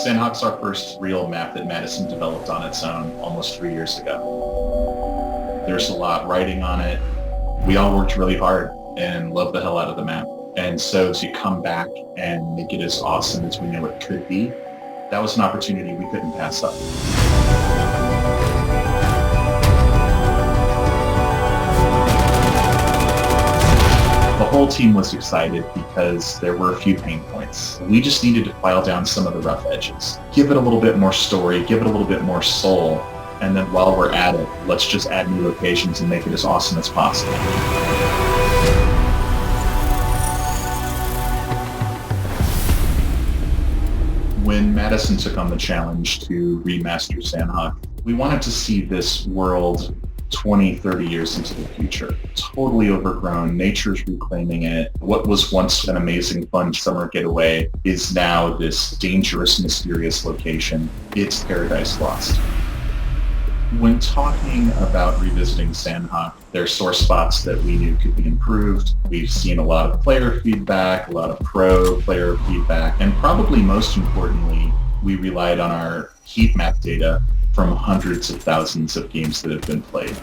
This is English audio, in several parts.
Sanhok's our first real map that Madison developed on its own almost 3 years ago. There's a lot riding on it. We all worked really hard and loved the hell out of the map. And so to come back and make it as awesome as we know it could be, that was an opportunity we couldn't pass up. The whole team was excited because there were a few pain points. We just needed to file down some of the rough edges, give it a little bit more story, give it a little bit more soul, and then while we're at it, let's just add new locations and make it as awesome as possible. When Madison took on the challenge to remaster Sanhok, we wanted to see this world 20, 30 years into the future. Totally overgrown, nature's reclaiming it. What was once an amazing, fun summer getaway is now this dangerous, mysterious location. It's Paradise Lost. When talking about revisiting Sanhok, there are sore spots that we knew could be improved. We've seen a lot of player feedback, a lot of pro player feedback, and probably most importantly, we relied on our heat map data from hundreds of thousands of games that have been played.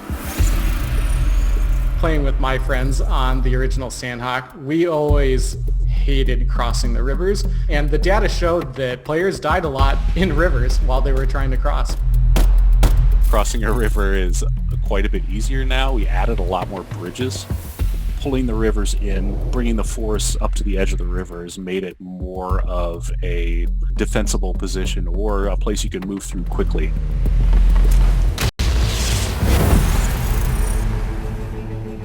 Playing with my friends on the original Sanhok, we always hated crossing the rivers, and the data showed that players died a lot in rivers while they were trying to cross. Crossing a river is quite a bit easier now. We added a lot more bridges. Pulling the rivers in, bringing the forests up to the edge of the rivers made it more of a defensible position or a place you can move through quickly.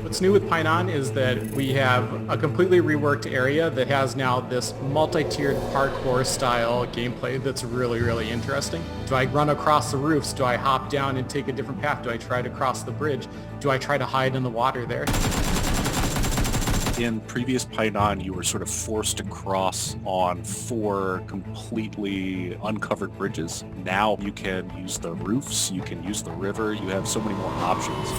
What's new with Painan is that we have a completely reworked area that has now this multi-tiered parkour style gameplay that's really, really interesting. Do I run across the roofs? Do I hop down and take a different path? Do I try to cross the bridge? Do I try to hide in the water there? In previous Painan, you were sort of forced to cross on 4 completely uncovered bridges. Now you can use the roofs, you can use the river, you have so many more options.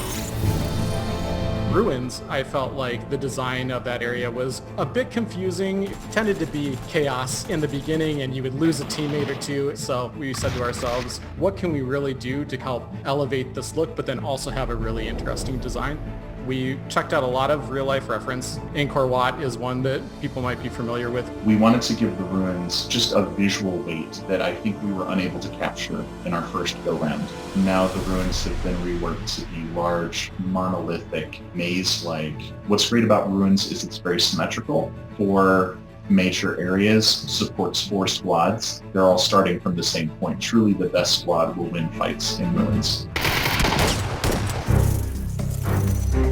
Ruins, I felt like the design of that area was a bit confusing. It tended to be chaos in the beginning and you would lose a teammate or two. So we said to ourselves, what can we really do to help elevate this look, but then also have a really interesting design? We checked out a lot of real-life reference. Angkor Wat is one that people might be familiar with. We wanted to give the ruins just a visual weight that I think we were unable to capture in our first go-round. Now the ruins have been reworked to be large, monolithic, maze-like. What's great about ruins is it's very symmetrical. 4 major areas supports 4 squads. They're all starting from the same point. Truly the best squad will win fights in ruins.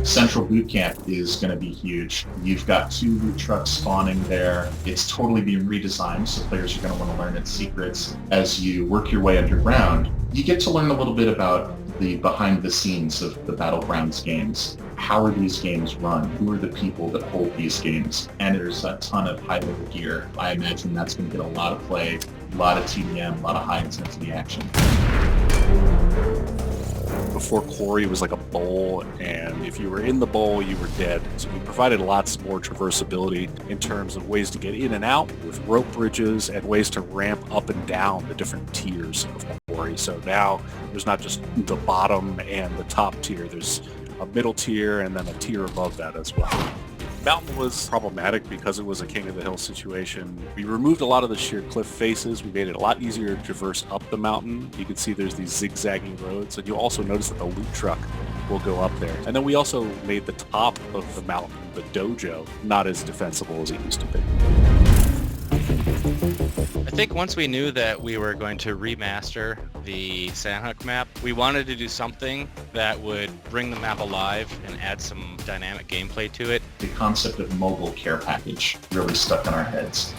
Central Boot Camp is going to be huge. You've got 2 loot trucks spawning there. It's totally being redesigned, so players are going to want to learn its secrets. As you work your way underground, you get to learn a little bit about the behind the scenes of the Battlegrounds games. How are these games run? Who are the people that hold these games? And there's a ton of high-level gear. I imagine that's going to get a lot of play, a lot of TDM, a lot of high-intensity action. Before Quarry was like a bowl, and if you were in the bowl, you were dead. So we provided lots more traversability in terms of ways to get in and out with rope bridges and ways to ramp up and down the different tiers of Quarry. So now there's not just the bottom and the top tier, there's a middle tier and then a tier above that as well. Mountain was problematic because it was a king of the hill situation. We removed a lot of the sheer cliff faces. We made it a lot easier to traverse up the mountain. You can see there's these zigzagging roads, and you'll also notice that the loot truck will go up there. And then we also made the top of the mountain, the dojo, not as defensible as it used to be. I think once we knew that we were going to remaster the Sanhok map, we wanted to do something that would bring the map alive and add some dynamic gameplay to it. The concept of mobile care package really stuck in our heads.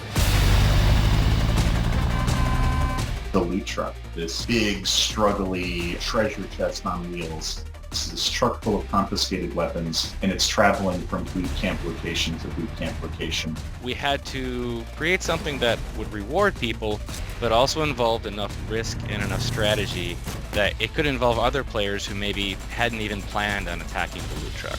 The loot truck, this big, struggly treasure chest on wheels. It's this truck full of confiscated weapons, and it's traveling from boot camp location to boot camp location. We had to create something that would reward people, but also involved enough risk and enough strategy that it could involve other players who maybe hadn't even planned on attacking the loot truck.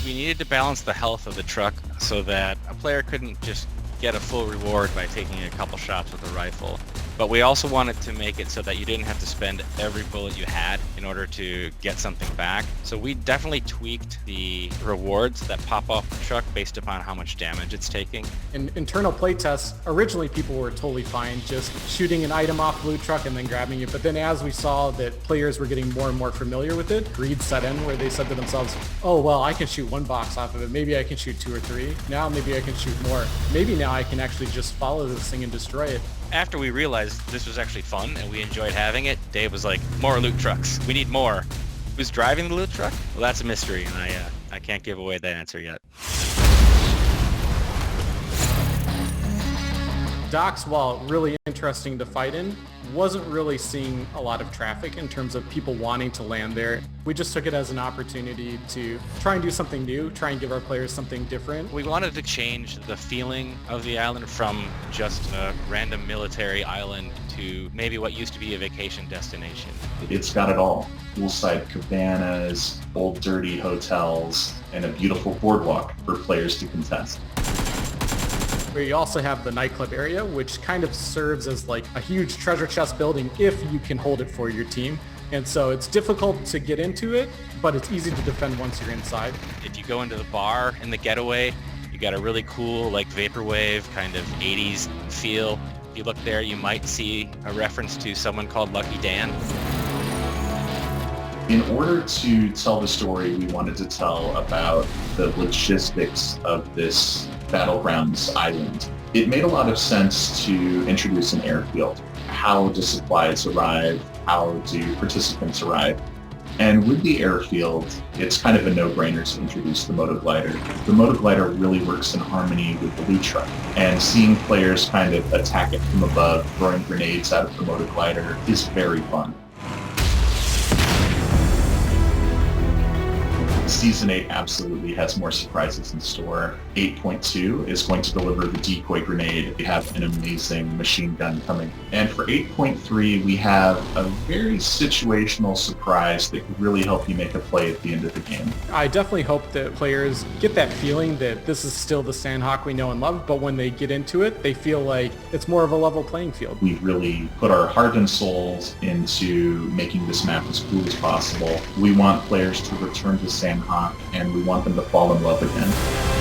We needed to balance the health of the truck so that a player couldn't just get a full reward by taking a couple shots with a rifle, but we also wanted to make it so that you didn't have to spend every bullet you had in order to get something back. So we definitely tweaked the rewards that pop off the truck based upon how much damage it's taking. In internal playtests, originally people were totally fine just shooting an item off the loot truck and then grabbing it. But then as we saw that players were getting more and more familiar with it, greed set in where they said to themselves, oh, well, I can shoot one box off of it. Maybe I can shoot 2 or 3. Now maybe I can shoot more. Maybe now I can actually just follow this thing and destroy it. After we realized this was actually fun and we enjoyed having it, Dave was like, more loot trucks. We need more. Who's driving the loot truck? Well, that's a mystery, and I can't give away that answer yet. Docks, while really interesting to fight in, wasn't really seeing a lot of traffic in terms of people wanting to land there. We just took it as an opportunity to try and do something new, try and give our players something different. We wanted to change the feeling of the island from just a random military island to maybe what used to be a vacation destination. It's got it all. Poolside cabanas, old dirty hotels, and a beautiful boardwalk for players to contest. We also have the nightclub area, which kind of serves as like a huge treasure chest building if you can hold it for your team. And so it's difficult to get into it, but it's easy to defend once you're inside. If you go into the bar in the getaway, you got a really cool like vaporwave kind of 80s feel. If you look there, you might see a reference to someone called Lucky Dan. In order to tell the story we wanted to tell about the logistics of this Battlegrounds island, it made a lot of sense to introduce an airfield. How do supplies arrive? How do participants arrive? And with the airfield, it's kind of a no-brainer to introduce the motoglider. The motoglider really works in harmony with the loot truck, and seeing players kind of attack it from above, throwing grenades out of the motoglider is very fun. Season 8 absolutely has more surprises in store. 8.2 is going to deliver the decoy grenade. We have an amazing machine gun coming. And for 8.3, we have a very situational surprise that could really help you make a play at the end of the game. I definitely hope that players get that feeling that this is still the Sanhok we know and love, but when they get into it, they feel like it's more of a level playing field. We really put our heart and souls into making this map as cool as possible. We want players to return to Sanhok, and we want them to fall in love again.